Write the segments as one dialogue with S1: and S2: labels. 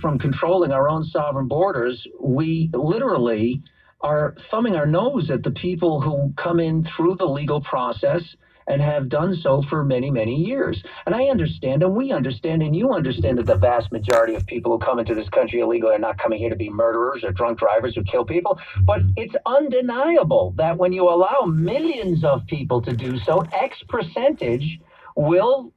S1: from controlling our own sovereign borders, we literally are thumbing our nose at the people who come in through the legal process and have done so for many, many years. And I understand, and we understand, and you understand that the vast majority of people who come into this country illegally are not coming here to be murderers or drunk drivers who kill people. But it's undeniable that when you allow millions of people to do so, X percentage will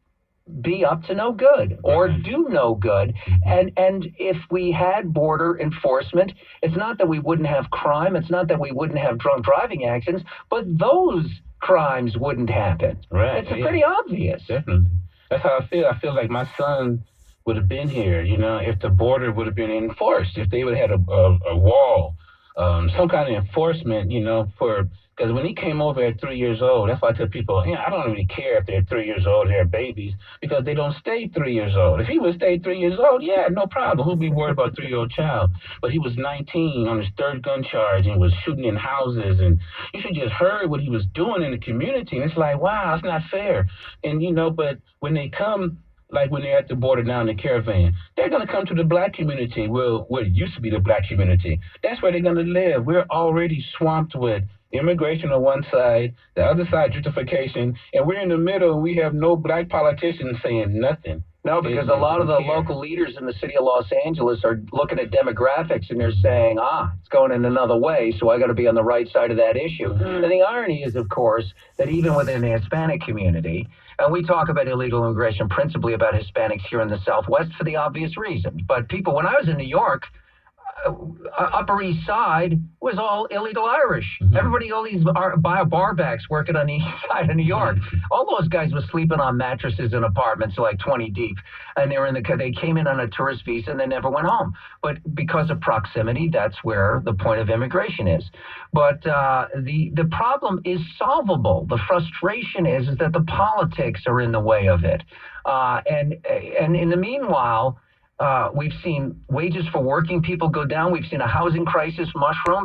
S1: be up to no good or do no good. And if we had border enforcement, it's not that we wouldn't have crime, it's not that we wouldn't have drunk driving accidents, but those crimes wouldn't happen.
S2: Right.
S1: It's pretty obvious.
S2: Definitely. That's how I feel. I feel like my son would have been here, if the border would have been enforced, if they would have had a wall, some kind of enforcement, because when he came over at 3 years old, that's why I tell people, I don't really care if they're 3 years old, they're babies, because they don't stay 3 years old. If he would stay 3 years old, yeah, no problem. Who'd be worried about a 3-year-old child? But he was 19 on his third gun charge and was shooting in houses, and you should just heard what he was doing in the community, and it's like, wow, it's not fair. And, but when they come, like when they're at the border now in the caravan, they're going to come to the black community, where it used to be the black community. That's where they're going to live. We're already swamped with immigration on one side, the other side gentrification, and we're in the middle, and we have no black politicians saying nothing.
S1: No, because a lot of the local leaders in the city of Los Angeles are looking at demographics and they're saying, it's going in another way, so I got to be on the right side of that issue. And the irony is, of course, that even within the Hispanic community, and we talk about illegal immigration principally about Hispanics here in the Southwest for the obvious reasons, but people, when I was in New York, Upper East Side was all illegal Irish. Everybody, all these barbacks working on the east side of New York, all those guys were sleeping on mattresses in apartments like 20 deep, and they came in on a tourist visa and they never went home. But because of proximity, that's where the point of immigration is. But the problem is solvable. The frustration is that the politics are in the way of it, and in the meanwhile, we've seen wages for working people go down. We've seen a housing crisis mushroom.